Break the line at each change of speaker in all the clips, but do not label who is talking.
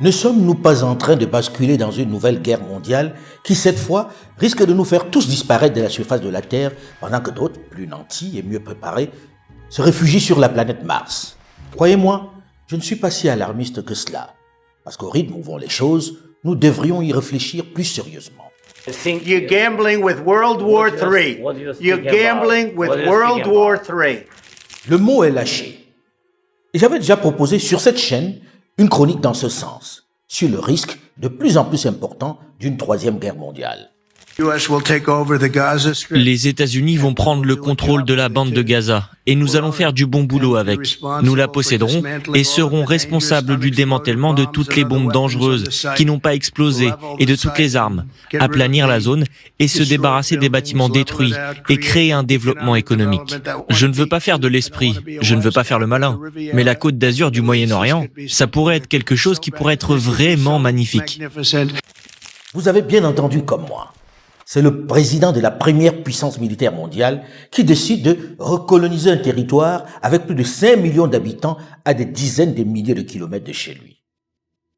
Ne sommes-nous pas en train de basculer dans une nouvelle guerre mondiale qui, cette fois, risque de nous faire tous disparaître de la surface de la Terre pendant que d'autres, plus nantis et mieux préparés, se réfugient sur la planète Mars? Croyez-moi, je ne suis pas si alarmiste que cela. Parce qu'au rythme où vont les choses, nous devrions y réfléchir plus sérieusement.
You're gambling with World War III. You're gambling with World War III.
Le mot est lâché. Et j'avais déjà proposé sur cette chaîne une chronique dans ce sens, sur le risque de plus en plus important d'une troisième guerre mondiale.
Les États-Unis vont prendre le contrôle de la bande de Gaza et nous allons faire du bon boulot avec. Nous la posséderons et serons responsables du démantèlement de toutes les bombes dangereuses qui n'ont pas explosé et de toutes les armes, aplanir la zone et se débarrasser des bâtiments détruits et créer un développement économique. Je ne veux pas faire de l'esprit, je ne veux pas faire le malin, mais la Côte d'Azur du Moyen-Orient, ça pourrait être quelque chose qui pourrait être vraiment magnifique.
Vous avez bien entendu comme moi. C'est le président de la première puissance militaire mondiale qui décide de recoloniser un territoire avec plus de 5 millions d'habitants à des dizaines de milliers de kilomètres de chez lui.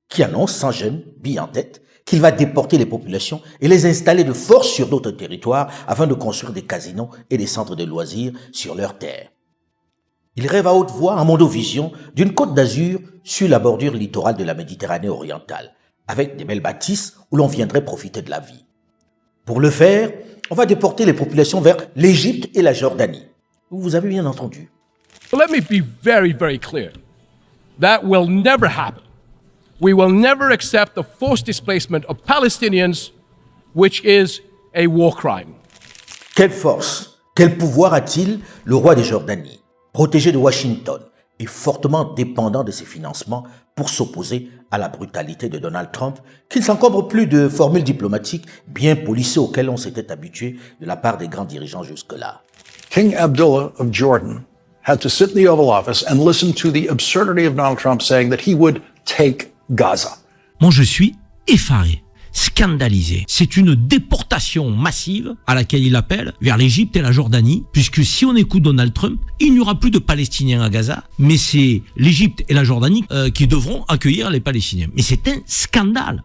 Qui annonce sans gêne, bille en tête, qu'il va déporter les populations et les installer de force sur d'autres territoires afin de construire des casinos et des centres de loisirs sur leurs terres. Il rêve à haute voix, en mondovision, d'une côte d'Azur sur la bordure littorale de la Méditerranée orientale, avec des belles bâtisses où l'on viendrait profiter de la vie. Pour le faire, on va déporter les populations vers l'Égypte et la Jordanie. Vous avez bien entendu.
Let me be very, very clear. That will never happen. We will never accept the forced displacement of Palestinians, which is a war crime.
Quelle force, quel pouvoir a-t-il le roi de Jordanie, protégé de Washington et fortement dépendant de ses financements pour s'opposer à la brutalité de Donald Trump, qui ne s'encombre plus de formules diplomatiques bien polissées auxquelles on s'était habitué de la part des grands dirigeants jusque-là.
King Abdullah of Jordan had to sit in the Oval Office and listen to the absurdity of Donald Trump saying that he would take Gaza.
Moi, je suis effaré, scandalisé. C'est une déportation massive à laquelle il appelle vers l'Égypte et la Jordanie, puisque si on écoute Donald Trump, il n'y aura plus de Palestiniens à Gaza, mais c'est l'Égypte et la Jordanie qui devront accueillir les Palestiniens. Mais c'est un scandale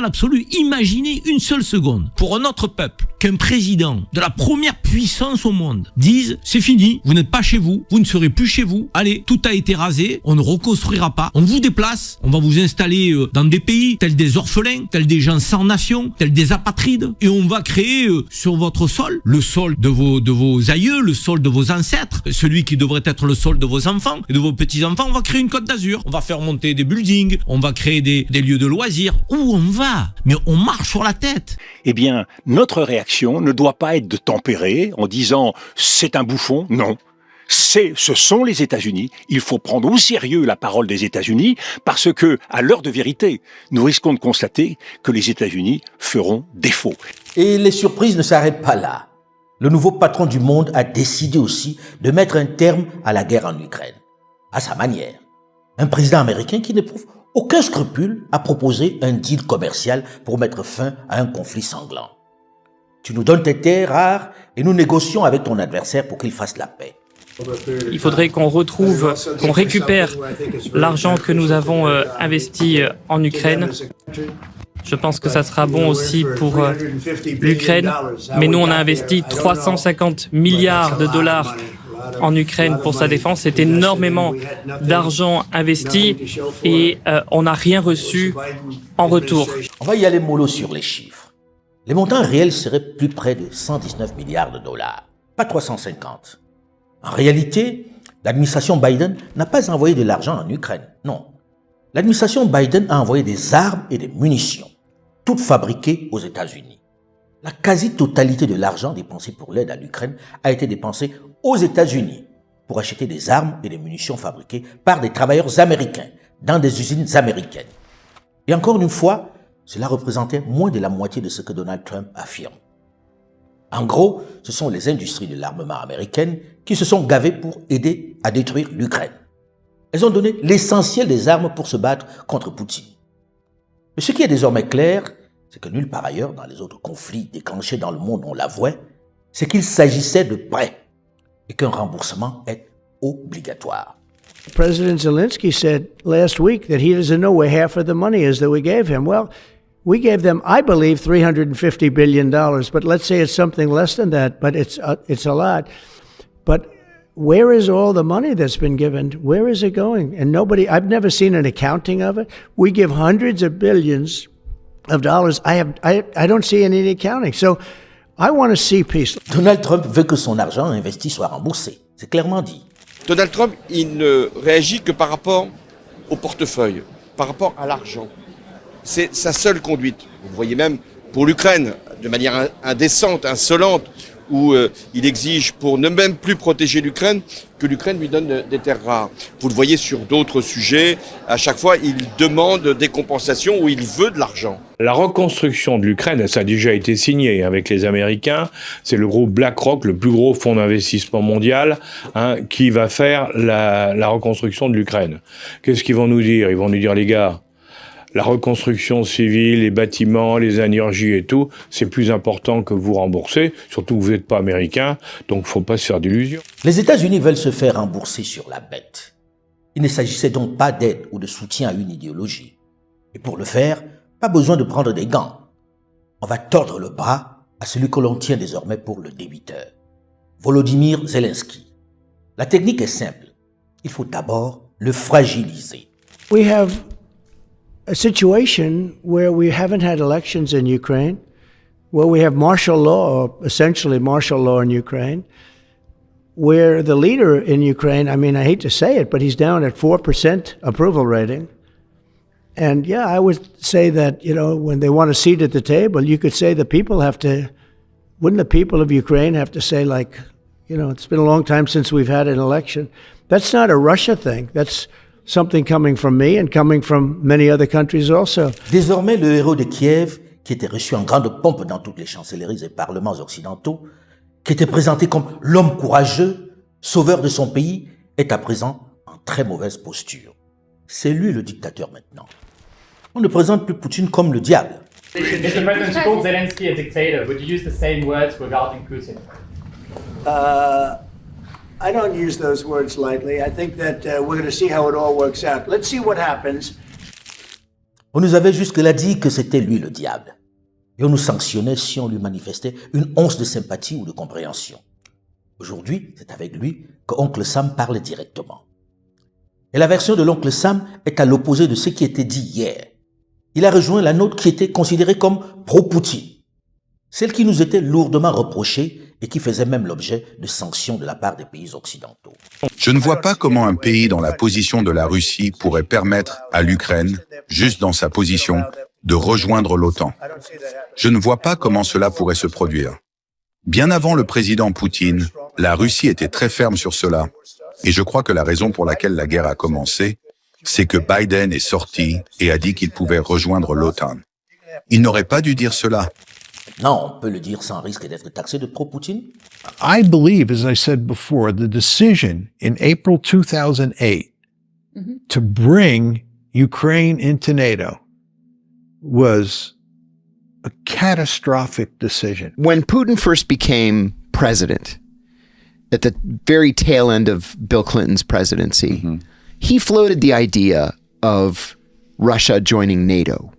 absolu. Imaginez une seule seconde, pour un autre peuple, qu'un président de la première puissance au monde dise « c'est fini, vous n'êtes pas chez vous, vous ne serez plus chez vous, allez, tout a été rasé, on ne reconstruira pas, on vous déplace, on va vous installer dans des pays tels des orphelins, tels des gens sans nation, tels des apatrides, et on va créer sur votre sol, le sol de vos aïeux, le sol de vos ancêtres, celui qui devrait être le sol de vos enfants et de vos petits-enfants, on va créer une Côte d'Azur, on va faire monter des buildings, on va créer des lieux de loisirs. Où on va? Mais on marche sur la tête.
Eh bien, notre réaction ne doit pas être de tempérer en disant « c'est un bouffon », non. Ce sont les États-Unis. Il faut prendre au sérieux la parole des États-Unis parce que, à l'heure de vérité, nous risquons de constater que les États-Unis feront défaut.
Et les surprises ne s'arrêtent pas là. Le nouveau patron du monde a décidé aussi de mettre un terme à la guerre en Ukraine, à sa manière. Un président américain qui n'éprouve aucun scrupule à proposer un deal commercial pour mettre fin à un conflit sanglant. Tu nous donnes tes terres rares et nous négocions avec ton adversaire pour qu'il fasse la paix.
Il faudrait qu'on récupère l'argent que nous avons investi en Ukraine. Je pense que ça sera bon aussi pour l'Ukraine. Mais nous, on a investi 350 milliards de dollars en Ukraine pour sa défense. C'est énormément d'argent investi et on n'a rien reçu en retour.
On va y aller mollo sur les chiffres. Les montants réels seraient plus près de 119 milliards de dollars, pas 350. En réalité, l'administration Biden n'a pas envoyé de l'argent en Ukraine, non. L'administration Biden a envoyé des armes et des munitions, toutes fabriquées aux États-Unis. La quasi-totalité de l'argent dépensé pour l'aide à l'Ukraine a été dépensé aux États-Unis pour acheter des armes et des munitions fabriquées par des travailleurs américains dans des usines américaines. Et encore une fois, cela représentait moins de la moitié de ce que Donald Trump affirme. En gros, ce sont les industries de l'armement américaines qui se sont gavées pour aider à détruire l'Ukraine. Elles ont donné l'essentiel des armes pour se battre contre Poutine. Mais ce qui est désormais clair, c'est que nulle part ailleurs dans les autres conflits déclenchés dans le monde on l'avouait, c'est qu'il s'agissait de prêts et qu'un remboursement est obligatoire.
President Zelensky said last week that he doesn't know where half of the money is that we gave him. Well, we gave them, I believe, $350 billion, but let's say it's something less than that, but it's a lot. But where is all the money that's been given? Where is it going? And nobody, I've never seen an accounting of it. We give hundreds of billions of dollars. I don't see any accounting. So I want to see peace.
Donald Trump veut que son argent investi soit remboursé. C'est clairement dit.
Donald Trump, il ne réagit que par rapport au portefeuille, par rapport à l'argent. C'est sa seule conduite. Vous voyez même pour l'Ukraine, de manière indécente, insolente, où il exige pour ne même plus protéger l'Ukraine, que l'Ukraine lui donne des terres rares. Vous le voyez sur d'autres sujets, à chaque fois il demande des compensations ou il veut de l'argent.
La reconstruction de l'Ukraine, ça a déjà été signé avec les Américains, c'est le groupe BlackRock, le plus gros fonds d'investissement mondial, qui va faire la reconstruction de l'Ukraine. Qu'est-ce qu'ils vont nous dire? Ils vont nous dire, les gars, la reconstruction civile, les bâtiments, les énergies et tout, c'est plus important que vous rembourser, surtout que vous n'êtes pas américain, donc il ne faut pas se faire d'illusions.
Les États-Unis veulent se faire rembourser sur la bête. Il ne s'agissait donc pas d'aide ou de soutien à une idéologie. Et pour le faire, pas besoin de prendre des gants. On va tordre le bras à celui que l'on tient désormais pour le débiteur, Volodymyr Zelensky. La technique est simple. Il faut d'abord le fragiliser.
We have a situation where we haven't had elections in Ukraine, where we have martial law, or essentially martial law in Ukraine, where the leader in Ukraine, I mean, I hate to say it, but he's down at 4% approval rating. And yeah, I would say that, you know, when they want a seat at the table, you could say the people have to, wouldn't the people of Ukraine have to say, like, you know, it's been a long time since we've had an election. That's not a Russia thing. That's something coming from me and coming from many other countries also.
Désormais, le héros de Kiev, qui était reçu en grande pompe dans toutes les chancelleries et parlements occidentaux, qui était présenté comme l'homme courageux, sauveur de son pays, est à présent en très mauvaise posture. C'est lui le dictateur maintenant. On ne présente plus Poutine comme le diable.
Mr. President, you called Zelensky a dictator. Would you use the same words regarding Putin?
I don't use those words lightly. I think that we're going to see how it all works out. Let's see what happens.
On nous avait jusque-là dit que c'était lui le diable. Et on nous sanctionnait si on lui manifestait une once de sympathie ou de compréhension. Aujourd'hui, c'est avec lui que Oncle Sam parle directement. Et la version de l'Oncle Sam est à l'opposé de ce qui était dit hier. Il a rejoint la nôtre qui était considérée comme pro-Poutine. Celle qui nous était lourdement reprochée et qui faisait même l'objet de sanctions de la part des pays occidentaux.
Je ne vois pas comment un pays dans la position de la Russie pourrait permettre à l'Ukraine, juste dans sa position, de rejoindre l'OTAN. Je ne vois pas comment cela pourrait se produire. Bien avant le président Poutine, la Russie était très ferme sur cela. Et je crois que la raison pour laquelle la guerre a commencé, c'est que Biden est sorti et a dit qu'il pouvait rejoindre l'OTAN. Il n'aurait pas dû dire cela.
Non, on peut le dire sans risque d'être taxé de pro-Poutine.
I believe, as I said before, the decision in April 2008 to bring Ukraine into NATO was a catastrophic decision.
When Putin first became president, at the very tail end of Bill Clinton's presidency, he floated the idea of Russia joining NATO.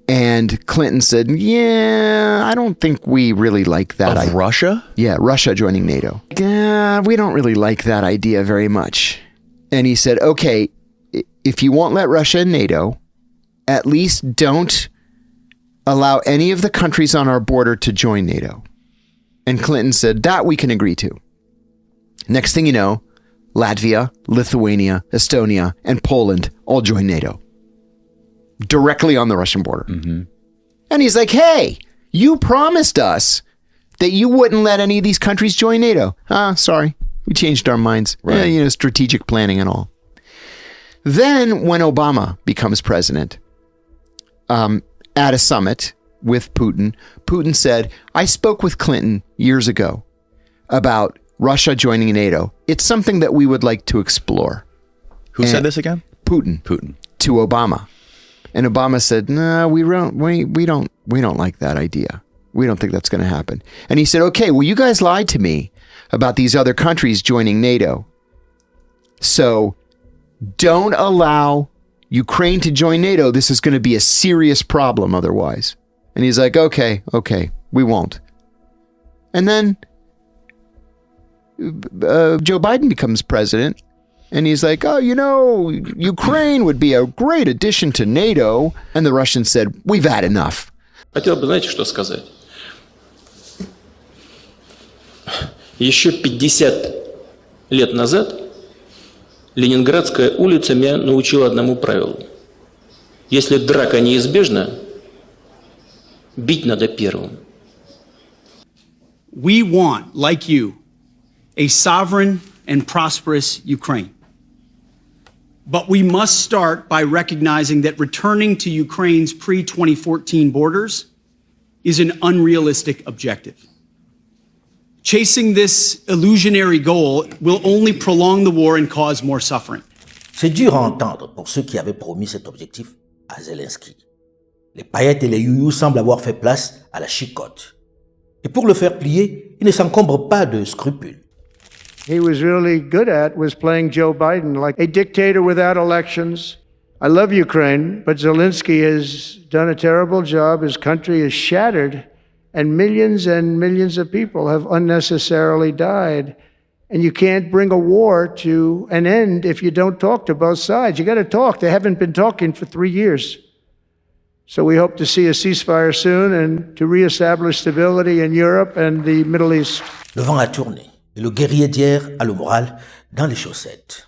And Clinton said, yeah, I don't think we really like that idea.
Russia?
Yeah, Russia joining NATO. We don't really like that idea very much. And he said, okay, if you won't let Russia in NATO, at least don't allow any of the countries on our border to join NATO. And Clinton said, that we can agree to. Next thing you know, Latvia, Lithuania, Estonia, and Poland all join NATO. Directly on the Russian border. And he's like, hey, you promised us that you wouldn't let any of these countries join NATO. Sorry, we changed our minds.
Right.
Yeah, strategic planning and all. Then when Obama becomes president, at a summit with Putin, Putin said, I spoke with Clinton years ago about Russia joining NATO. It's something that we would like to explore.
Who said this again?
Putin. To Obama. And Obama said, no, we don't like that idea. We don't think that's going to happen. And he said, okay, well, you guys lied to me about these other countries joining NATO. So don't allow Ukraine to join NATO. This is going to be a serious problem otherwise. And he's like, okay, we won't. And then Joe Biden becomes president. And he's like, oh, Ukraine would be a great addition to NATO. And the Russians said, we've had enough.
Хотел бы, знаете, что сказать? Еще 50 лет назад Ленинградская улица меня научила одному правилу. Если драка неизбежна, бить надо первым.
We want, like you, a sovereign and prosperous Ukraine. But we must start by recognizing that returning to Ukraine's pre-2014 borders is an unrealistic objective. Chasing this illusionary goal will only prolong the war and cause more suffering.
C'est dur à entendre pour ceux qui avaient promis cet objectif à Zelensky. Les paillettes et les youyous semblent avoir fait place à la chicotte. Et pour le faire plier, il ne s'encombre pas de scrupules.
He was really good at was playing Joe Biden like a dictator without elections. I love Ukraine, but Zelensky has done a terrible job. His country is shattered, and millions of people have unnecessarily died. And you can't bring a war to an end if you don't talk to both sides. You got to talk. They haven't been talking for 3 years. So we hope to see a ceasefire soon and to reestablish stability in Europe and the Middle East.
Le vent a tourné et le guerrier d'hier a le moral dans les chaussettes.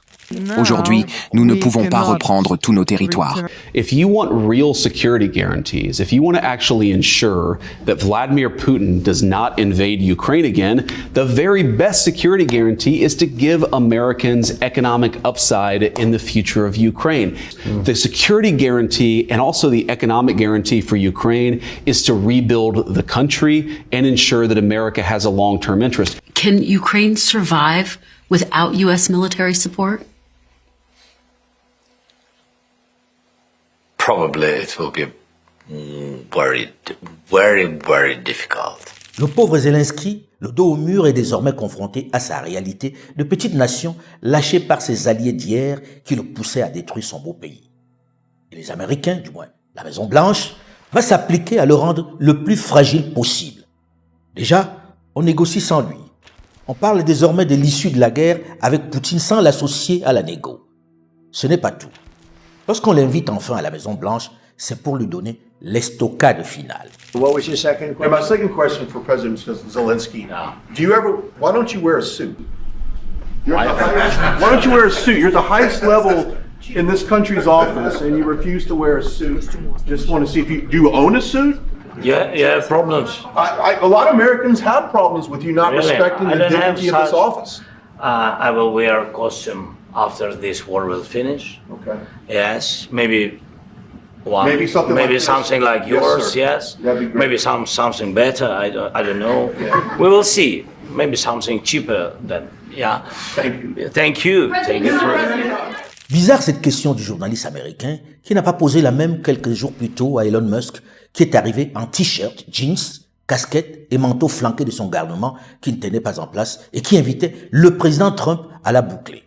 Aujourd'hui, nous ne pouvons pas reprendre tous nos territoires.
If you want real security guarantees, if you want to actually ensure that Vladimir Putin does not invade Ukraine again, the very best security guarantee is to give Americans economic upside in the future of Ukraine. The security guarantee and also the economic guarantee for Ukraine is to rebuild the country and ensure that America has a long-term interest.
Can Ukraine survive without U.S. military support?
Probably it will be very, very, very difficult.
Le pauvre Zelensky, le dos au mur, est désormais confronté à sa réalité de petite nation lâchée par ses alliés d'hier qui le poussaient à détruire son beau pays. Et les Américains, du moins la Maison-Blanche, va s'appliquer à le rendre le plus fragile possible. Déjà, on négocie sans lui. On parle désormais de l'issue de la guerre avec Poutine sans l'associer à la négo. Ce n'est pas tout. Lorsqu'on l'invite enfin à la Maison-Blanche, c'est pour lui donner l'estocade finale.
What was your second question?
My second question for President Zelensky. Why don't you wear a suit? Why don't you wear a suit? You're at the highest level in this country's office and you refuse to wear a suit. Just want to see if do you own a suit?
Yeah, problems.
A lot of Americans have problems with you not respecting the dignity of this office.
I will wear a costume after this war will finish.
Okay.
Yes, maybe one.
Maybe something
like yours. Yes.
That'd be great.
Maybe something better. I don't know. Yeah. We will see. Maybe something cheaper than. Yeah. Thank you.
Bizarre cette question du journaliste américain qui n'a pas posé la même quelques jours plus tôt à Elon Musk qui est arrivé en t-shirt, jeans, casquette et manteau flanqué de son garnement qui ne tenait pas en place et qui invitait le président Trump à la boucler.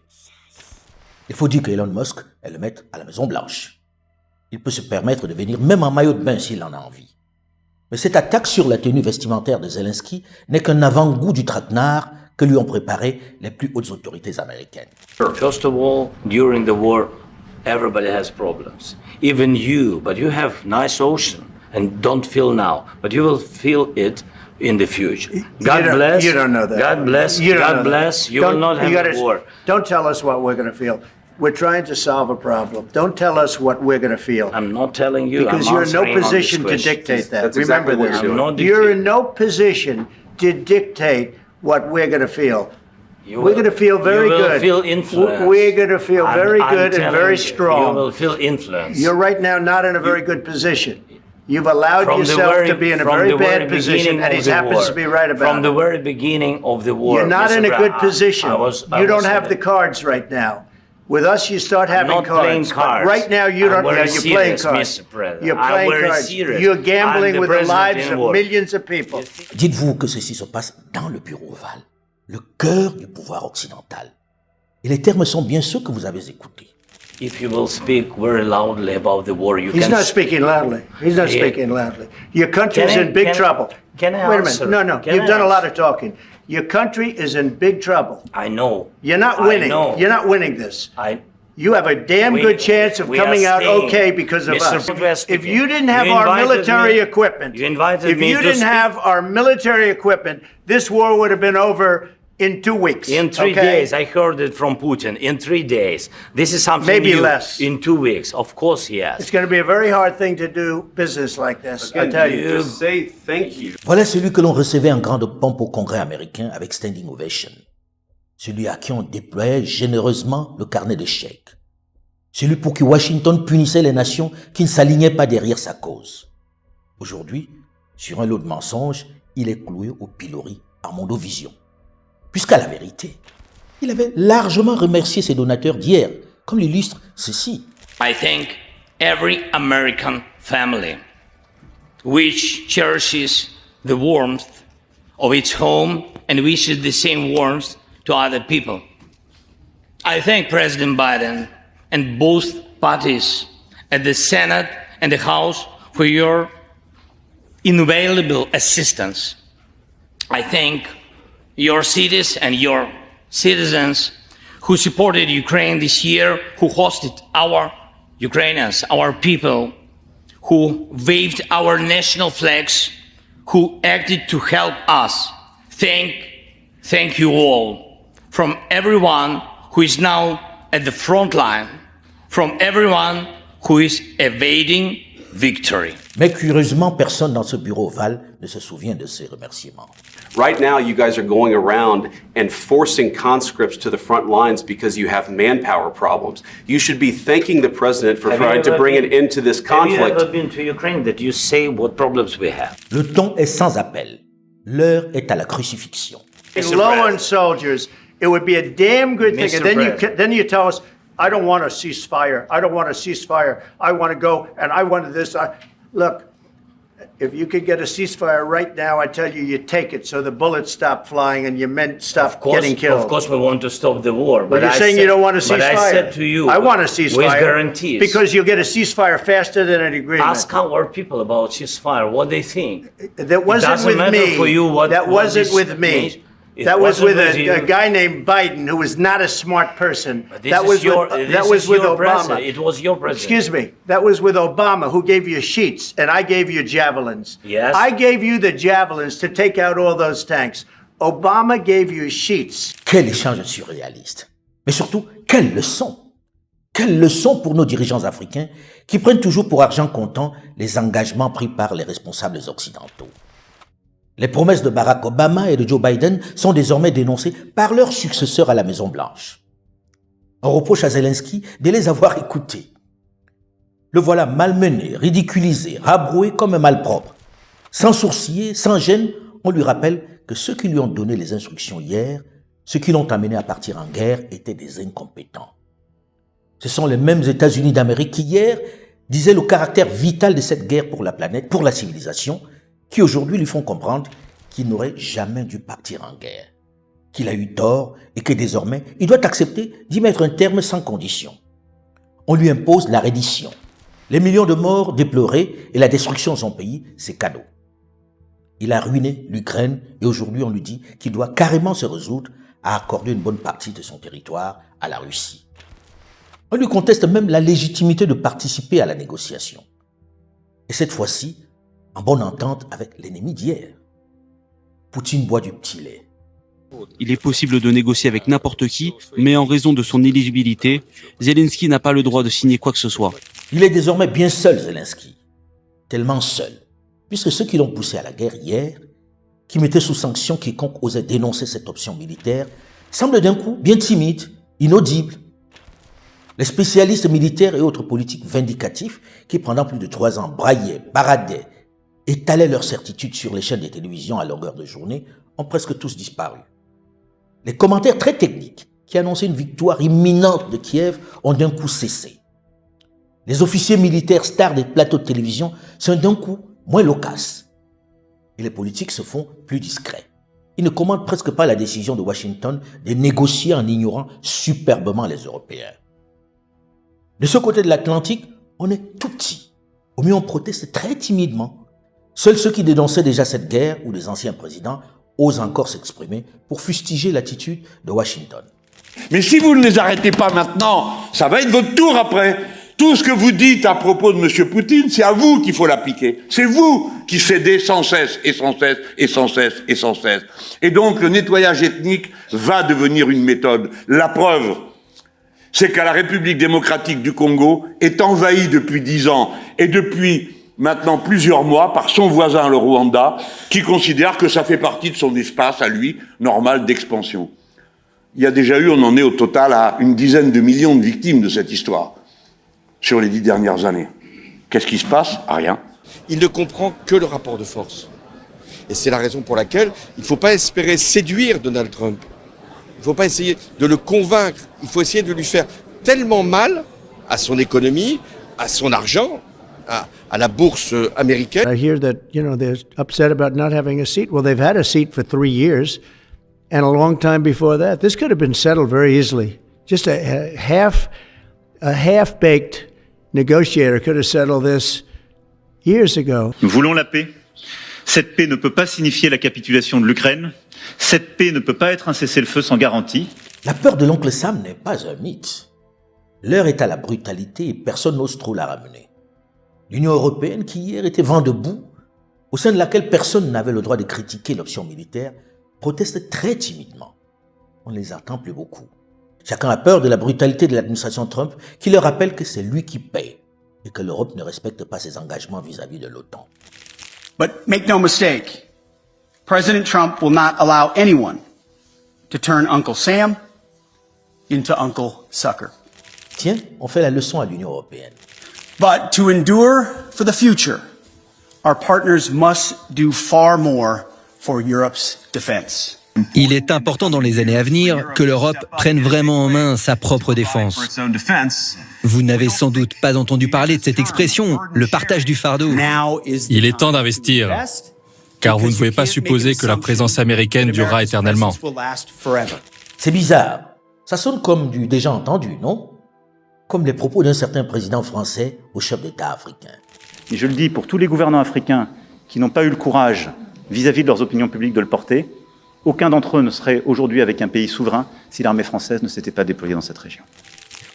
Il faut dire qu'Elon Musk est le maître à la Maison-Blanche. Il peut se permettre de venir même en maillot de bain s'il en a envie. Mais cette attaque sur la tenue vestimentaire de Zelensky n'est qu'un avant-goût du traquenard que lui ont préparé les plus hautes autorités américaines.
First of all, during the war, everybody has problems. Even you, but you have nice ocean and don't feel now, but you will feel it in the future. God bless.
You don't know that.
God bless. God bless. You will not have a war.
Don't tell us what we're going to feel. We're trying to solve a problem. Don't tell us what we're going to feel.
I'm not telling you.
Because you're in no position to dictate that. Remember this. You're in no position to dictate what we're going to feel. We're going to feel very good.
You will feel influence.
We're going to feel very good and very strong.
You will feel influence.
You're right now not in a very good position. You've allowed yourself to be in a very bad position, and he happens to be right about it.
From the very beginning of the war.
You're not in a good position. You don't have the cards right now. With us, you start having cards. But right now, you don't. You're playing cards. You're playing cards. You're gambling with the lives of millions of people.
Dites-vous que ceci se passe dans le bureau ovale, le cœur du pouvoir occidental. Et les termes sont bien ceux que vous avez écoutés.
If you will speak very loudly about the war, you
He's
can...
not speaking loudly. He's not
Yeah.
speaking loudly. Your country is
Can I-
in big
can-
trouble.
can I
Wait a
answer?
minute. No,
Can
you've
I
done a lot
answer?
of talking. Your country is in big trouble.
I know.
You're not
I
winning.
know.
You're not winning this.
I...
You have a damn
We-
good chance of
we are
coming out
staying.
okay because of
Mr.
us.
President,
If you didn't have
you
our
invited
military
me-
equipment,
you invited
if
me
you
to
didn't
speak-
have our military equipment, this war would have been over in 2 weeks.
In 3
okay?
days, I heard it from Putin. In 3 days. This is something
Maybe
new.
less.
In 2 weeks. Of course, yes.
It's going to be a very hard thing to do business like this, I tell you.
Just say thank you.
Voilà celui que l'on recevait en grande pompe au Congrès américain avec standing ovation. Celui à qui on déployait généreusement le carnet de chèques. Celui pour qui Washington punissait les nations qui ne s'alignaient pas derrière sa cause. Aujourd'hui, sur un lot de mensonges, il est cloué au pilori par Mondovision. Puisqu'à la vérité, il avait largement remercié ses donateurs d'hier, comme l'illustre ceci.
I think every American family which cherishes the warmth of its home and wishes the same warmth to other people. I thank President Biden and both parties at the Senate and the House for your invaluable assistance. I thank your cities and your citizens who supported Ukraine this year, who hosted our Ukrainians, our people, who waved our national flags, who acted to help us. Thank you all. From everyone who is now at the front line, from everyone who is evading victory.
Mais curieusement, personne dans ce bureau ovale ne se souvient de ces remerciements.
Right now, you guys are going around and forcing conscripts to the front lines because you have manpower problems. You should be thanking the president for trying to bring an end to this
Have you
conflict.
ever been to Ukraine that you say what problems we have?
Le ton est sans appel. L'heure est à la crucifixion.
Low on soldiers, it would be a damn good thing.
Mr.
And then you tell us, I don't want a ceasefire. I don't want a ceasefire. I want to go and I want this. Look, if you could get a ceasefire right now, I tell you, you take it so the bullets stop flying and your men stop getting killed.
Of course, we want to stop the war.
But you're saying you don't want a ceasefire.
But I said to you,
I want a ceasefire.
with guarantees.
Because you'll get a ceasefire faster than an agreement.
Ask our people about ceasefire, what they think.
That wasn't
doesn't
with
matter
me.
for you what-
that
what
wasn't
this
with me.
means. It
That was
wasn't
with
with
a
you.
guy named Biden who was not a smart person.
This
That
is
was
your-
with,
this
that was
is
with
your
Obama.
president. It was your president.
Excuse me. That was with Obama who gave you sheets and I gave you javelins.
Yes.
I gave you the javelins to take out all those tanks. Obama gave you sheets.
Quel échange surréaliste. Mais surtout, quelle leçon. Quelle leçon pour nos dirigeants africains qui prennent toujours pour argent comptant les engagements pris par les responsables occidentaux. Les promesses de Barack Obama et de Joe Biden sont désormais dénoncées par leurs successeurs à la Maison-Blanche. On reproche à Zelensky de les avoir écoutés. Le voilà malmené, ridiculisé, rabroué comme un malpropre. Sans sourciller, sans gêne, on lui rappelle que ceux qui lui ont donné les instructions hier, ceux qui l'ont amené à partir en guerre, étaient des incompétents. Ce sont les mêmes États-Unis d'Amérique qui hier disaient le caractère vital de cette guerre pour la planète, pour la civilisation, qui aujourd'hui lui font comprendre qu'il n'aurait jamais dû partir en guerre, qu'il a eu tort et que désormais il doit accepter d'y mettre un terme sans condition. On lui impose la reddition. Les millions de morts déplorés et la destruction de son pays, c'est cadeau. Il a ruiné l'Ukraine et aujourd'hui on lui dit qu'il doit carrément se résoudre à accorder une bonne partie de son territoire à la Russie. On lui conteste même la légitimité de participer à la négociation. Et cette fois-ci, en bonne entente avec l'ennemi d'hier. Poutine boit du petit lait.
Il est possible de négocier avec n'importe qui, mais en raison de son éligibilité, Zelensky n'a pas le droit de signer quoi que ce soit.
Il est désormais bien seul, Zelensky. Tellement seul, puisque ceux qui l'ont poussé à la guerre hier, qui mettaient sous sanction quiconque osait dénoncer cette option militaire, semblent d'un coup bien timides, inaudibles. Les spécialistes militaires et autres politiques vindicatifs, qui pendant plus de 3 ans braillaient, baradaient, étalaient leurs certitudes sur les chaînes de télévision à longueur de journée, ont presque tous disparu. Les commentaires très techniques, qui annonçaient une victoire imminente de Kiev, ont d'un coup cessé. Les officiers militaires stars des plateaux de télévision sont d'un coup moins loquaces. Et les politiques se font plus discrets. Il ne commande presque pas la décision de Washington de négocier en ignorant superbement les Européens. De ce côté de l'Atlantique, on est tout petit. Au mieux, on proteste très timidement. Seuls ceux qui dénonçaient déjà cette guerre ou les anciens présidents osent encore s'exprimer pour fustiger l'attitude de Washington.
Mais si vous ne les arrêtez pas maintenant, ça va être votre tour après. Tout ce que vous dites à propos de M. Poutine, c'est à vous qu'il faut l'appliquer. C'est vous qui cédez sans cesse et sans cesse et sans cesse et sans cesse. Et donc le nettoyage ethnique va devenir une méthode. La preuve, c'est qu'à la République démocratique du Congo est envahie depuis 10 ans et depuis maintenant plusieurs mois par son voisin le Rwanda, qui considère que ça fait partie de son espace à lui, normal d'expansion. Il y a déjà eu, on en est au total à une dizaine de millions de victimes de cette histoire sur les 10 dernières années. Qu'est-ce qui se passe? Rien.
Il ne comprend que le rapport de force. Et c'est la raison pour laquelle il ne faut pas espérer séduire Donald Trump. Il ne faut pas essayer de le convaincre. Il faut essayer de lui faire tellement mal à son économie, à son argent, à la bourse américaine.
I hear that, they're upset about not having a seat. Well, they've had a seat for 3 years and a long time before that. This could have been settled very easily. Just a half-baked negotiator could have settled this years ago.
Nous voulons la paix. Cette paix ne peut pas signifier la capitulation de l'Ukraine. Cette paix ne peut pas être un cessez-le-feu sans garantie.
La peur de l'oncle Sam n'est pas un mythe. L'heure est à la brutalité et personne n'ose trop la ramener. L'Union européenne, qui hier était vent debout, au sein de laquelle personne n'avait le droit de critiquer l'option militaire, proteste très timidement. On ne les attend plus beaucoup. Chacun a peur de la brutalité de l'administration Trump qui leur rappelle que c'est lui qui paye et que l'Europe ne respecte pas ses engagements vis-à-vis de l'OTAN.
But make no mistake, President Trump will not allow anyone to turn Uncle Sam into Uncle Sucker.
Tiens, on fait la leçon à l'Union européenne.
But to endure for the future, our partners must do far more for Europe's defense.
Il est important dans les années à venir que l'Europe prenne vraiment en main sa propre défense. Vous n'avez sans doute pas entendu parler de cette expression, le partage du fardeau.
Il est temps d'investir, car vous ne pouvez pas supposer que la présence américaine durera éternellement.
C'est bizarre. Ça sonne comme du déjà entendu, non? Comme les propos d'un certain président français au chef d'État africain.
Et je le dis pour tous les gouvernants africains qui n'ont pas eu le courage, vis-à-vis de leurs opinions publiques, de le porter, aucun d'entre eux ne serait aujourd'hui avec un pays souverain si l'armée française ne s'était pas déployée dans cette région.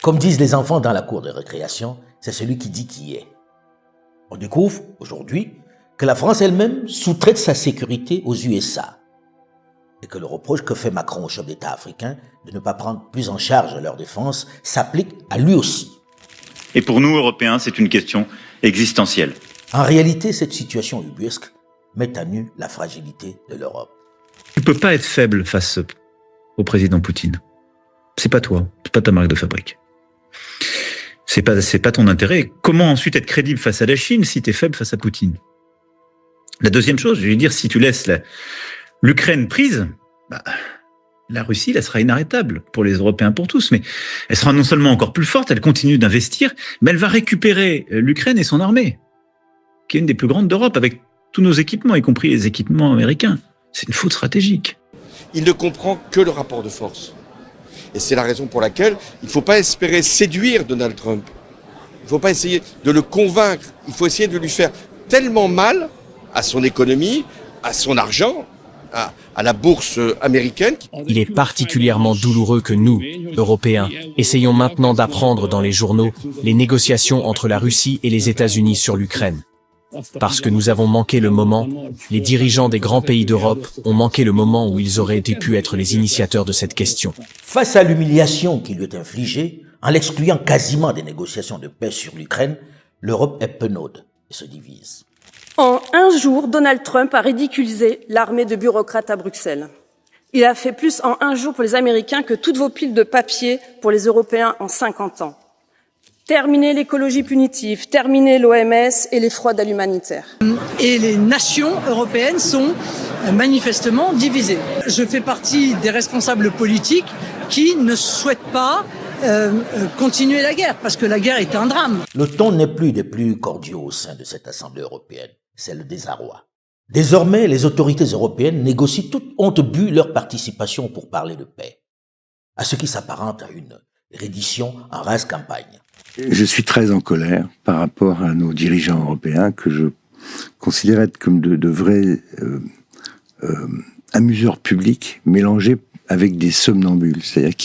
Comme disent les enfants dans la cour de récréation, c'est celui qui dit qui est. On découvre aujourd'hui que la France elle-même sous-traite sa sécurité aux USA et que le reproche que fait Macron au chef d'État africain de ne pas prendre plus en charge leur défense s'applique à lui aussi.
Et pour nous, Européens, c'est une question existentielle.
En réalité, cette situation ubuesque met à nu la fragilité de l'Europe.
Tu peux pas être faible face au président Poutine. C'est pas toi, c'est pas ta marque de fabrique. C'est pas ton intérêt. Comment ensuite être crédible face à la Chine si tu es faible face à Poutine? La deuxième chose, je vais dire, si tu laisses l'Ukraine prise, la Russie, elle sera inarrêtable pour les Européens, pour tous, mais elle sera non seulement encore plus forte, elle continue d'investir, mais elle va récupérer l'Ukraine et son armée, qui est une des plus grandes d'Europe, avec tous nos équipements, y compris les équipements américains. C'est une faute stratégique.
Il ne comprend que le rapport de force. Et c'est la raison pour laquelle il ne faut pas espérer séduire Donald Trump. Il ne faut pas essayer de le convaincre. Il faut essayer de lui faire tellement mal à son économie, à son argent, à la bourse américaine.
Il est particulièrement douloureux que nous, Européens, essayons maintenant d'apprendre dans les journaux les négociations entre la Russie et les États-Unis sur l'Ukraine. Parce que nous avons manqué le moment, les dirigeants des grands pays d'Europe ont manqué le moment où ils auraient pu être les initiateurs de cette question.
Face à l'humiliation qui lui est infligée, en l'excluant quasiment des négociations de paix sur l'Ukraine, l'Europe est penaude et se divise.
En un jour, Donald Trump a ridiculisé l'armée de bureaucrates à Bruxelles. Il a fait plus en un jour pour les Américains que toutes vos piles de papier pour les Européens en 50 ans. Terminer l'écologie punitive, terminer l'OMS et les fraudes à l'humanitaire.
Et les nations européennes sont manifestement divisées. Je fais partie des responsables politiques qui ne souhaitent pas continuer la guerre, parce que la guerre est un drame.
Le ton n'est plus des plus cordiaux au sein de cette Assemblée européenne. C'est le désarroi. Désormais, les autorités européennes négocient toute honte bue leur participation pour parler de paix, à ce qui s'apparente à une reddition en rase campagne.
Je suis très en colère par rapport à nos dirigeants européens que je considère être comme de vrais amuseurs publics mélangés avec des somnambules. C'est-à-dire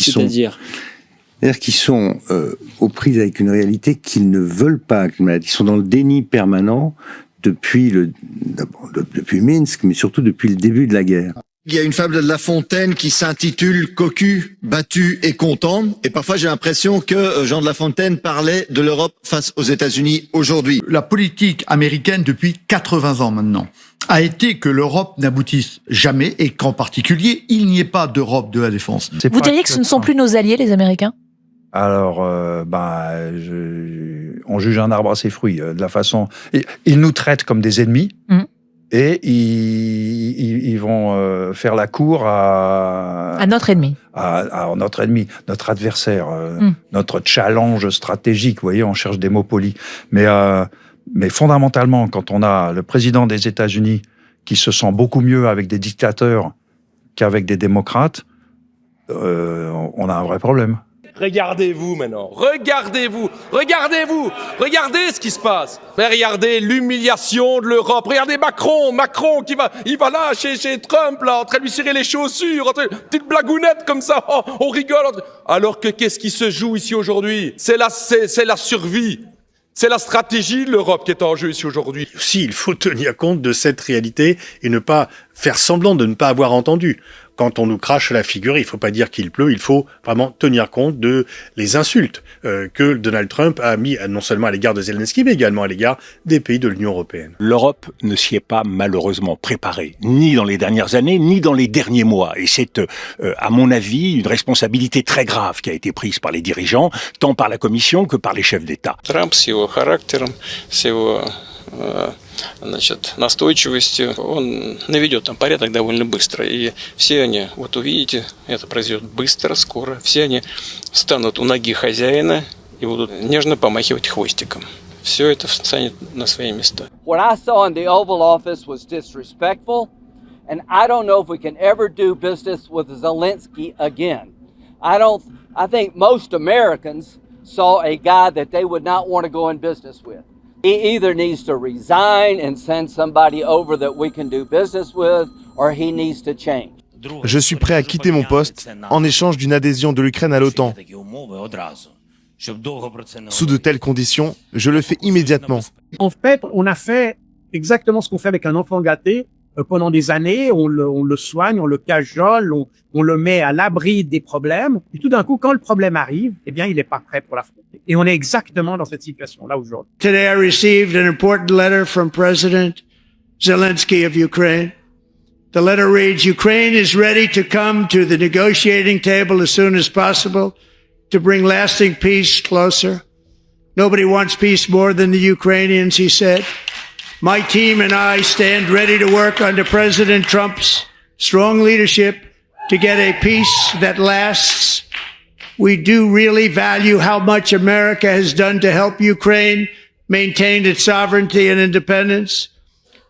qu'ils sont aux prises avec une réalité qu'ils ne veulent pas. Ils sont dans le déni permanent depuis Minsk, mais surtout depuis le début de la guerre.
Il y a une fable de La Fontaine qui s'intitule « Cocu, battu et content ». Et parfois j'ai l'impression que Jean de La Fontaine parlait de l'Europe face aux États-Unis aujourd'hui.
La politique américaine depuis 80 ans maintenant a été que l'Europe n'aboutisse jamais et qu'en particulier, il n'y ait pas d'Europe de la défense.
Vous diriez que ce ne sont plus nos alliés, les Américains ?
Alors, on juge un arbre à ses fruits. De la façon, ils nous traitent comme des ennemis et ils vont faire la cour à
notre ennemi,
à notre ennemi, notre adversaire, notre challenge stratégique. Vous voyez, on cherche des mots polis. Mais fondamentalement, quand on a le président des États-Unis qui se sent beaucoup mieux avec des dictateurs qu'avec des démocrates, on a un vrai problème.
Regardez-vous maintenant, regardez-vous, regardez ce qui se passe. Mais regardez l'humiliation de l'Europe, regardez Macron il va là chez Trump là, en train de lui cirer les chaussures, petite blagounette comme ça, on rigole. Alors que qu'est-ce qui se joue ici aujourd'hui ? C'est la survie. C'est la stratégie de l'Europe qui est en jeu ici aujourd'hui.
Si, il faut tenir compte de cette réalité et ne pas faire semblant de ne pas avoir entendu. Quand on nous crache à la figure, il ne faut pas dire qu'il pleut, il faut vraiment tenir compte de les insultes que Donald Trump a mis non seulement à l'égard de Zelensky, mais également à l'égard des pays de l'Union européenne.
L'Europe ne s'y est pas malheureusement préparée, ni dans les dernières années, ni dans les derniers mois. Et c'est, à mon avis, une responsabilité très grave qui a été prise par les dirigeants, tant par la Commission que par les chefs d'État.
Трамп с его характером, с его настойчивостью, он наведет там порядок довольно быстро. И все они, вот увидите, это произойдет быстро, скоро. Все они встанут у ноги хозяина и будут нежно помахивать хвостиком. Все это встанет на свои места.
What I saw in the Oval Office was disrespectful, and I don't know if we can ever do business with Zelensky again. I think most Americans saw a guy that they would not want to go in business with. He either needs to resign and send somebody over that we can do business with, or he needs to change.
Je suis prêt à quitter mon poste en échange d'une adhésion de l'Ukraine à l'OTAN. Sous de telles conditions, je le fais immédiatement.
En fait, on a fait exactement ce qu'on fait avec un enfant gâté. Pendant des années, on le soigne, on le cajole, on le met à l'abri des problèmes. Et tout d'un coup, quand le problème arrive, eh bien, il n'est pas prêt pour l'affronter. Et on est exactement dans cette situation-là aujourd'hui.
Today I received an important letter from President Zelensky of Ukraine. The letter reads, Ukraine is ready to come to the negotiating table as soon as possible to bring lasting peace closer. Nobody wants peace more than the Ukrainians, he said. My team and I stand ready to work under President Trump's strong leadership to get a peace that lasts. We do really value how much America has done to help Ukraine maintain its sovereignty and independence.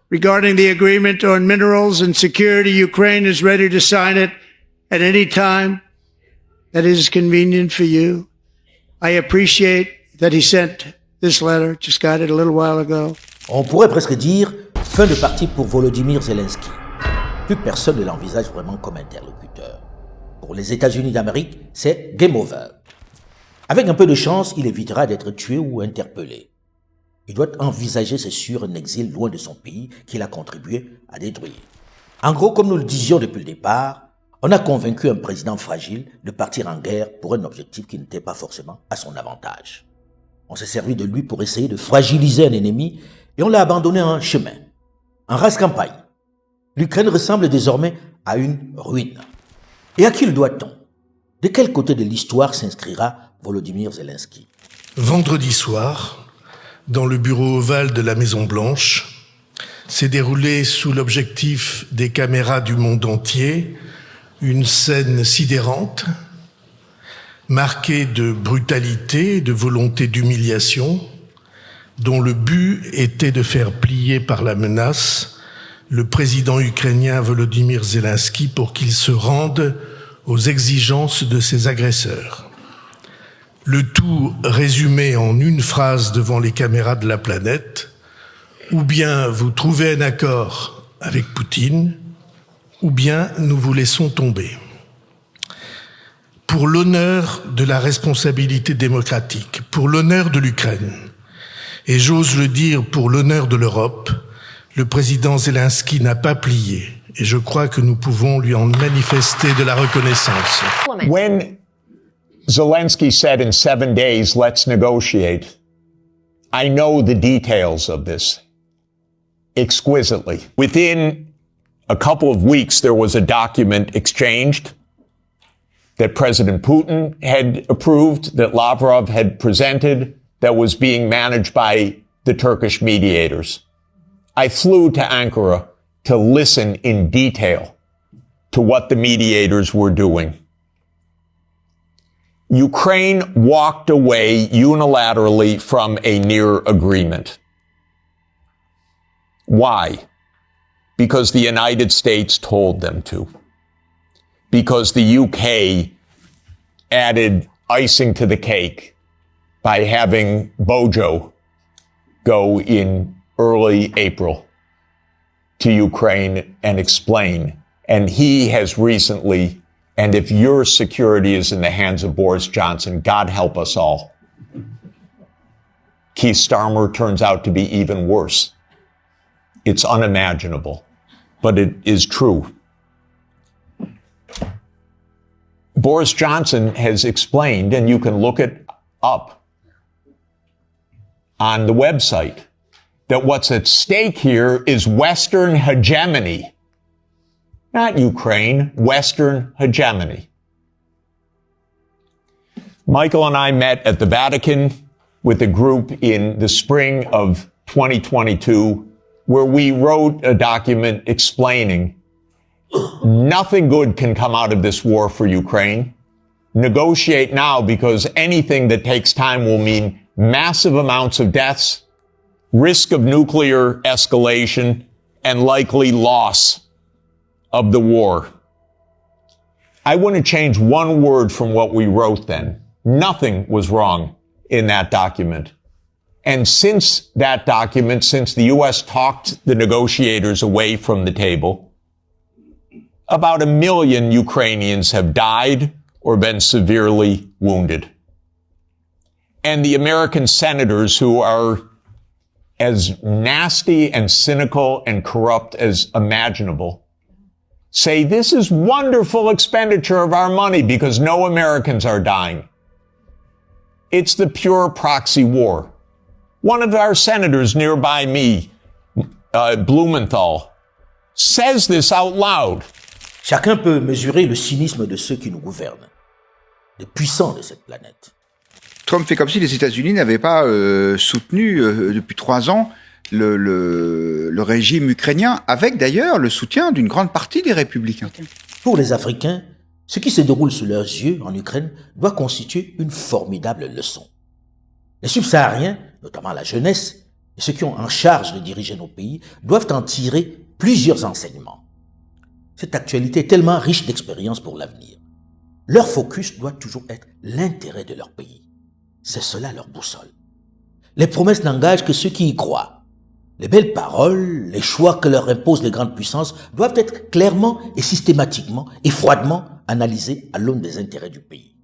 Regarding the agreement on minerals and security, Ukraine is ready to sign it at any time that is convenient for you. I appreciate that he sent this letter, just got it a little while ago.
On pourrait presque dire fin de partie pour Volodymyr Zelensky. Plus personne ne l'envisage vraiment comme interlocuteur. Pour les États-Unis d'Amérique, c'est game over. Avec un peu de chance, il évitera d'être tué ou interpellé. Il doit envisager, c'est sûr, un exil loin de son pays qu'il a contribué à détruire. En gros, comme nous le disions depuis le départ, on a convaincu un président fragile de partir en guerre pour un objectif qui n'était pas forcément à son avantage. On s'est servi de lui pour essayer de fragiliser un ennemi et on l'a abandonné en chemin, en rase campagne. L'Ukraine ressemble désormais à une ruine. Et à qui le doit-on ? De quel côté de l'histoire s'inscrira Volodymyr Zelensky ?
Vendredi soir, dans le bureau ovale de la Maison-Blanche, s'est déroulée sous l'objectif des caméras du monde entier une scène sidérante, marquée de brutalité et de volonté d'humiliation, dont le but était de faire plier par la menace le président ukrainien Volodymyr Zelensky pour qu'il se rende aux exigences de ses agresseurs. Le tout résumé en une phrase devant les caméras de la planète: ou bien vous trouvez un accord avec Poutine, ou bien nous vous laissons tomber. Pour l'honneur de la responsabilité démocratique, pour l'honneur de l'Ukraine, et j'ose le dire pour l'honneur de l'Europe, le président Zelensky n'a pas plié, et je crois que nous pouvons lui en manifester de la reconnaissance.
When Zelensky said in 7 days, let's negotiate, I know the details of this exquisitely. Within a couple of weeks, there was a document exchanged that President Putin had approved, that Lavrov had presented, that was being managed by the Turkish mediators. I flew to Ankara to listen in detail to what the mediators were doing. Ukraine walked away unilaterally from a near agreement. Why? Because the United States told them to. Because the UK added icing to the cake by having Bojo go in early April to Ukraine and explain. And he has recently, and if your security is in the hands of Boris Johnson, God help us all. Keith Starmer turns out to be even worse. It's unimaginable, but it is true. Boris Johnson has explained, and you can look it up on the website, that what's at stake here is Western hegemony. Not Ukraine, Western hegemony. Michael and I met at the Vatican with a group in the spring of 2022, where we wrote a document explaining nothing good can come out of this war for Ukraine. Negotiate now, because anything that takes time will mean massive amounts of deaths, risk of nuclear escalation, and likely loss of the war. I wouldn't change one word from what we wrote then. Nothing was wrong in that document. And since that document, since the U.S. talked the negotiators away from the table, about 1 million Ukrainians have died or been severely wounded. And the American senators, who are as nasty and cynical and corrupt as imaginable, say this is wonderful expenditure of our money because no Americans are dying. It's the pure proxy war. One of our senators nearby me, Blumenthal, says this out loud.
Chacun peut mesurer le cynisme de ceux qui nous gouvernent, des puissants de cette planète.
Trump fait comme si les États-Unis n'avaient pas soutenu depuis 3 ans le régime ukrainien, avec d'ailleurs le soutien d'une grande partie des républicains.
Pour les Africains, ce qui se déroule sous leurs yeux en Ukraine doit constituer une formidable leçon. Les subsahariens, notamment la jeunesse, et ceux qui ont en charge de diriger nos pays, doivent en tirer plusieurs enseignements. Cette actualité est tellement riche d'expériences pour l'avenir. Leur focus doit toujours être l'intérêt de leur pays. C'est cela leur boussole. Les promesses n'engagent que ceux qui y croient. Les belles paroles, les choix que leur imposent les grandes puissances doivent être clairement et systématiquement et froidement analysés à l'aune des intérêts du pays.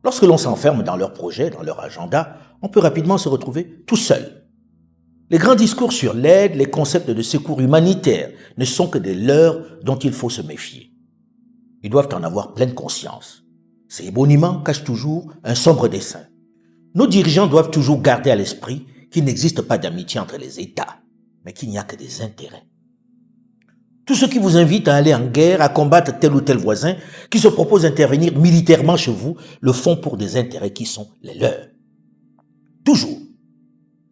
Lorsque l'on s'enferme dans leurs projets, dans leur agenda, on peut rapidement se retrouver tout seul. Les grands discours sur l'aide, les concepts de secours humanitaire ne sont que des leurres dont il faut se méfier. Ils doivent en avoir pleine conscience. Ces boniments cachent toujours un sombre dessein. Nos dirigeants doivent toujours garder à l'esprit qu'il n'existe pas d'amitié entre les États, mais qu'il n'y a que des intérêts. Tous ceux qui vous invitent à aller en guerre, à combattre tel ou tel voisin, qui se proposent d'intervenir militairement chez vous, le font pour des intérêts qui sont les leurs. Toujours.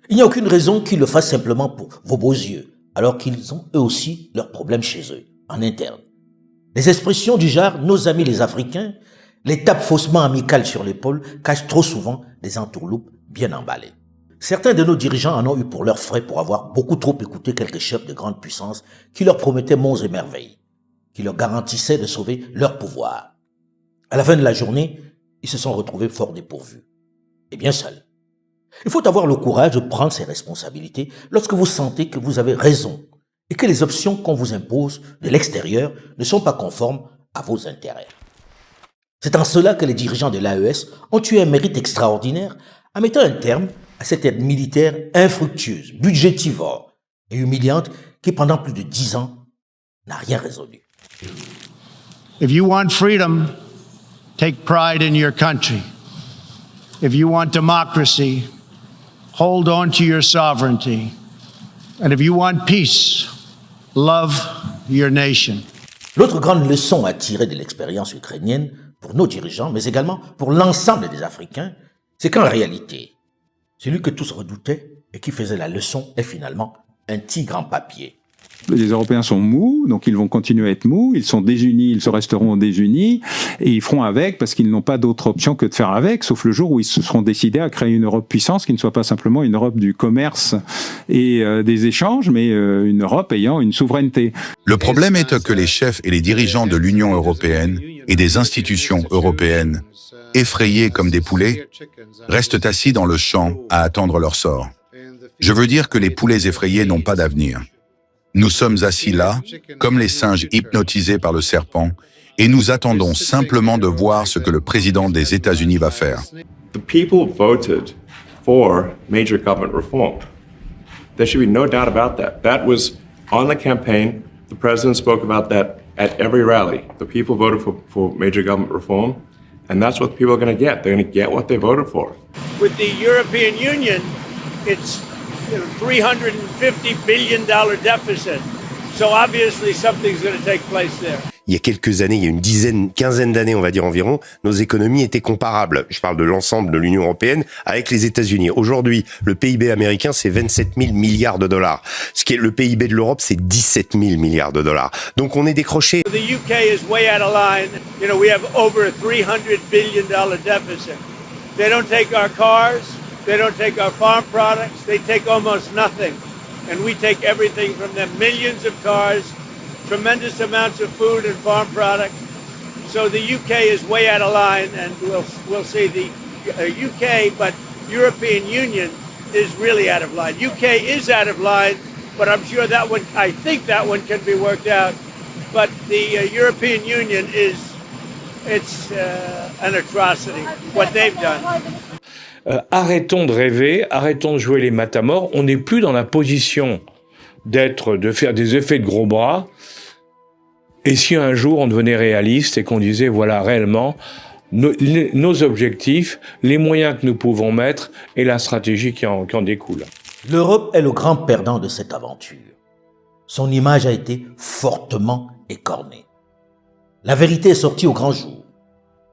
Il n'y a aucune raison qu'ils le fassent simplement pour vos beaux yeux, alors qu'ils ont eux aussi leurs problèmes chez eux, en interne. Les expressions du genre « nos amis les Africains », les tapes faussement amicales sur l'épaule cachent trop souvent des entourloupes bien emballées. Certains de nos dirigeants en ont eu pour leurs frais pour avoir beaucoup trop écouté quelques chefs de grande puissance qui leur promettaient monts et merveilles, qui leur garantissaient de sauver leur pouvoir. À la fin de la journée, ils se sont retrouvés fort dépourvus et bien seuls. Il faut avoir le courage de prendre ses responsabilités lorsque vous sentez que vous avez raison et que les options qu'on vous impose de l'extérieur ne sont pas conformes à vos intérêts. C'est en cela que les dirigeants de l'AES ont eu un mérite extraordinaire en mettant un terme à cette aide militaire infructueuse, budgétivore et humiliante qui, pendant plus de 10 ans, n'a rien résolu.
If you want freedom, take pride in your country. If you want democracy, hold on to your sovereignty. And if you want peace, love your nation.
L'autre grande leçon à tirer de l'expérience ukrainienne pour nos dirigeants, mais également pour l'ensemble des Africains, c'est qu'en réalité, celui que tous redoutaient et qui faisait la leçon est finalement un tigre en papier.
Les Européens sont mous, donc ils vont continuer à être mous, ils sont désunis, ils se resteront désunis, et ils feront avec parce qu'ils n'ont pas d'autre option que de faire avec, sauf le jour où ils se seront décidés à créer une Europe puissance qui ne soit pas simplement une Europe du commerce et des échanges, mais une Europe ayant une souveraineté.
Le problème est que les chefs et les dirigeants de l'Union européenne et des institutions européennes, effrayés comme des poulets, restent assis dans le champ à attendre leur sort. Je veux dire que les poulets effrayés n'ont pas d'avenir. Nous sommes assis là, comme les singes hypnotisés par le serpent, et nous attendons simplement de voir ce que le président des États-Unis va faire.
The people voted for major government reform. There should be no doubt about that. That was on the campaign. The president spoke about that at every rally. The people voted for major government reform, and that's what people are going to get. They're going to get what they voted for.
With the European Union, it's $350 billion deficit. So obviously something's going to take place there.
Il y a quelques années, il y a une quinzaine d'années, on va dire environ, nos économies étaient comparables. Je parle de l'ensemble de l'Union européenne avec les États-Unis. Aujourd'hui, le PIB américain, c'est 27 000 milliards de dollars. Ce qui est le PIB de l'Europe, c'est 17 000 milliards de dollars. Donc on est décroché.
The UK is way out of line. You know, we have over a $300 billion deficit. They don't take our cars. They don't take our farm products. They take almost nothing. And we take everything from them. Millions of cars, tremendous amounts of food and farm products. So the UK is way out of line, and we'll see the UK, but European Union is really out of line. UK is out of line, but I'm sure I think that one can be worked out. But the European Union it's an atrocity, what they've done.
Arrêtons de rêver, arrêtons de jouer les matamores. On n'est plus dans la position de faire des effets de gros bras. Et si un jour on devenait réaliste et qu'on disait voilà réellement nos objectifs, les moyens que nous pouvons mettre et la stratégie qui en découle.
L'Europe est le grand perdant de cette aventure. Son image a été fortement écornée. La vérité est sortie au grand jour.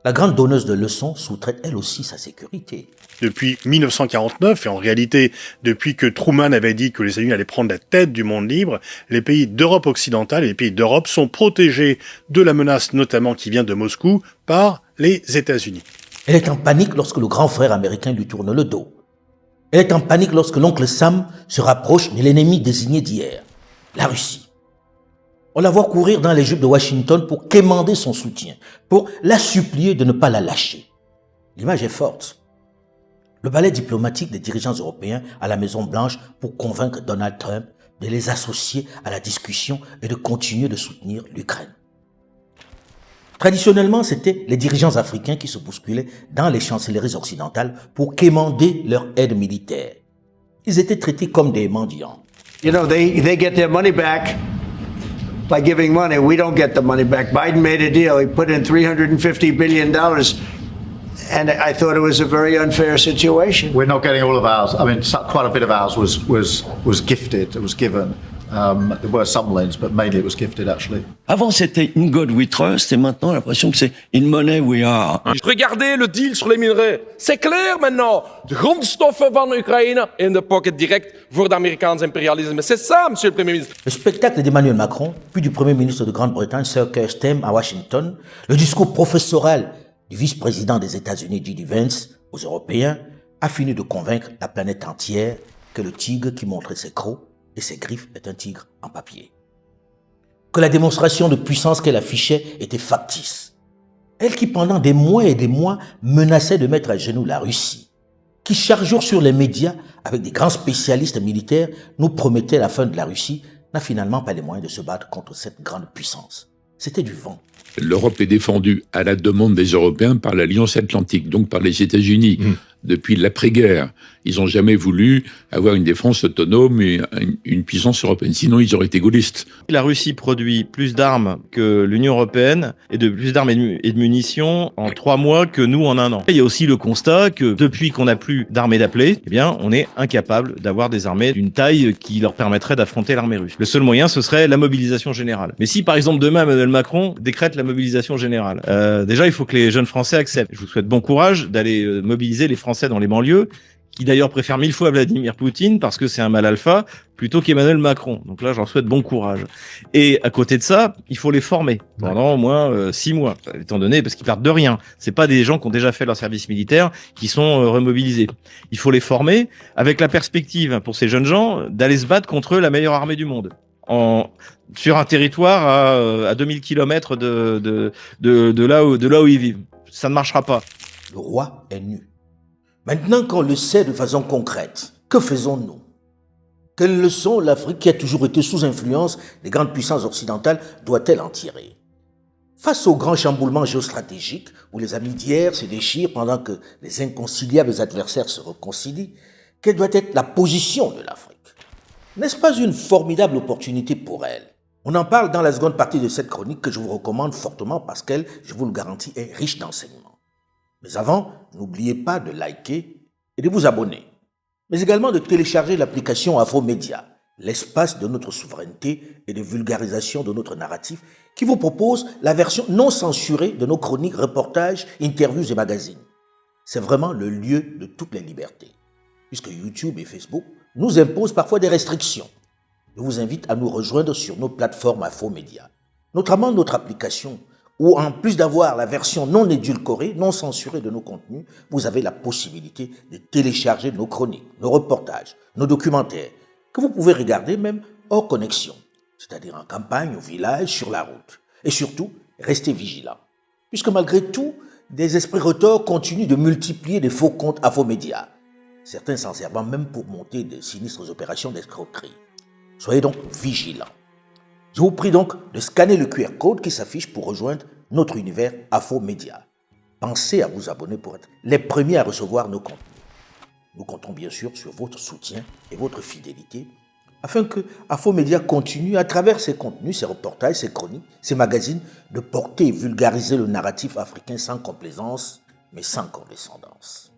La grande donneuse de leçons sous-traite elle aussi sa sécurité.
Depuis 1949, et en réalité depuis que Truman avait dit que les États-Unis allaient prendre la tête du monde libre, les pays d'Europe occidentale et les pays d'Europe sont protégés de la menace notamment qui vient de Moscou par les États-Unis.
Elle est en panique lorsque le grand frère américain lui tourne le dos. Elle est en panique lorsque l'oncle Sam se rapproche de l'ennemi désigné d'hier, la Russie. On la voit courir dans les jupes de Washington pour quémander son soutien, pour la supplier de ne pas la lâcher. L'image est forte. Le ballet diplomatique des dirigeants européens à la Maison-Blanche pour convaincre Donald Trump de les associer à la discussion et de continuer de soutenir l'Ukraine. Traditionnellement, c'était les dirigeants africains qui se bousculaient dans les chancelleries occidentales pour quémander leur aide militaire. Ils étaient traités comme des mendiants.
You know, they get their money back by giving money. We don't get the money back. Biden made a deal. He put in $350 billion. And I thought it was a very unfair situation.
We're not getting all of ours. I mean, quite a bit of ours was gifted. It was given. There were some loans, but mainly it was gifted, actually.
Avant, c'était In God We Trust, et maintenant, l'impression que c'est In Money We Are.
Regardez le deal sur les minerais. C'est clair maintenant. De grondstoffen van Oekraïne in de pocket direct voor het Amerikaans imperialisme. C'est ça, monsieur le Premier ministre.
Le spectacle d'Emmanuel Macron, puis du Premier ministre de Grande-Bretagne, Sir Keir Starmer, à Washington, le discours professoral du vice-président des États-Unis, J.D. Vance, aux Européens, a fini de convaincre la planète entière que le tigre qui montrait ses crocs et ses griffes est un tigre en papier. Que la démonstration de puissance qu'elle affichait était factice. Elle qui pendant des mois et des mois menaçait de mettre à genoux la Russie, qui chaque jour sur les médias, avec des grands spécialistes militaires, nous promettait la fin de la Russie, n'a finalement pas les moyens de se battre contre cette grande puissance. C'était du vent.
L'Europe est défendue à la demande des Européens par l'Alliance Atlantique, donc par les États-Unis. Depuis l'après-guerre, ils n'ont jamais voulu avoir une défense autonome et une puissance européenne. Sinon, ils auraient été gaullistes.
La Russie produit plus d'armes que l'Union européenne et de plus d'armes et de munitions en 3 mois que nous en 1 an. Il y a aussi le constat que depuis qu'on n'a plus d'armées d'appelés, eh bien, on est incapable d'avoir des armées d'une taille qui leur permettrait d'affronter l'armée russe. Le seul moyen, ce serait la mobilisation générale. Mais si, par exemple, demain, Emmanuel Macron décrète la mobilisation générale, déjà, il faut que les jeunes Français acceptent. Je vous souhaite bon courage d'aller mobiliser les Français dans les banlieues, qui d'ailleurs préfèrent 1000 fois Vladimir Poutine parce que c'est un mal alpha, plutôt qu'Emmanuel Macron. Donc là, j'en souhaite bon courage. Et à côté de ça, il faut les former pendant au moins 6 mois, étant donné, parce qu'ils partent de rien. C'est pas des gens qui ont déjà fait leur service militaire qui sont remobilisés. Il faut les former avec la perspective, pour ces jeunes gens, d'aller se battre contre la meilleure armée du monde. Sur un territoire à 2000 km de là où ils vivent. Ça ne marchera pas.
Le roi est nu. Maintenant qu'on le sait de façon concrète, que faisons-nous? Quelle leçon l'Afrique, qui a toujours été sous influence des grandes puissances occidentales, doit-elle en tirer? Face au grand chamboulement géostratégique, où les amis d'hier se déchirent pendant que les inconciliables adversaires se réconcilient, quelle doit être la position de l'Afrique? N'est-ce pas une formidable opportunité pour elle? On en parle dans la seconde partie de cette chronique que je vous recommande fortement parce qu'elle, je vous le garantis, est riche d'enseignements. Mais avant, n'oubliez pas de liker et de vous abonner, mais également de télécharger l'application Afromédia, l'espace de notre souveraineté et de vulgarisation de notre narratif, qui vous propose la version non censurée de nos chroniques, reportages, interviews et magazines. C'est vraiment le lieu de toutes les libertés, puisque YouTube et Facebook nous imposent parfois des restrictions. Je vous invite à nous rejoindre sur nos plateformes Afromédia, notamment notre application, où en plus d'avoir la version non édulcorée, non censurée de nos contenus, vous avez la possibilité de télécharger nos chroniques, nos reportages, nos documentaires, que vous pouvez regarder même hors connexion, c'est-à-dire en campagne, au village, sur la route. Et surtout, restez vigilants, puisque malgré tout, des esprits retors continuent de multiplier des faux comptes Afromédia, certains s'en servant même pour monter de sinistres opérations d'escroquerie. Soyez donc vigilants. Je vous prie donc de scanner le QR code qui s'affiche pour rejoindre notre univers Afromédia. Pensez à vous abonner pour être les premiers à recevoir nos contenus. Nous comptons bien sûr sur votre soutien et votre fidélité afin que Afromédia continue à travers ses contenus, ses reportages, ses chroniques, ses magazines de porter et vulgariser le narratif africain sans complaisance mais sans condescendance.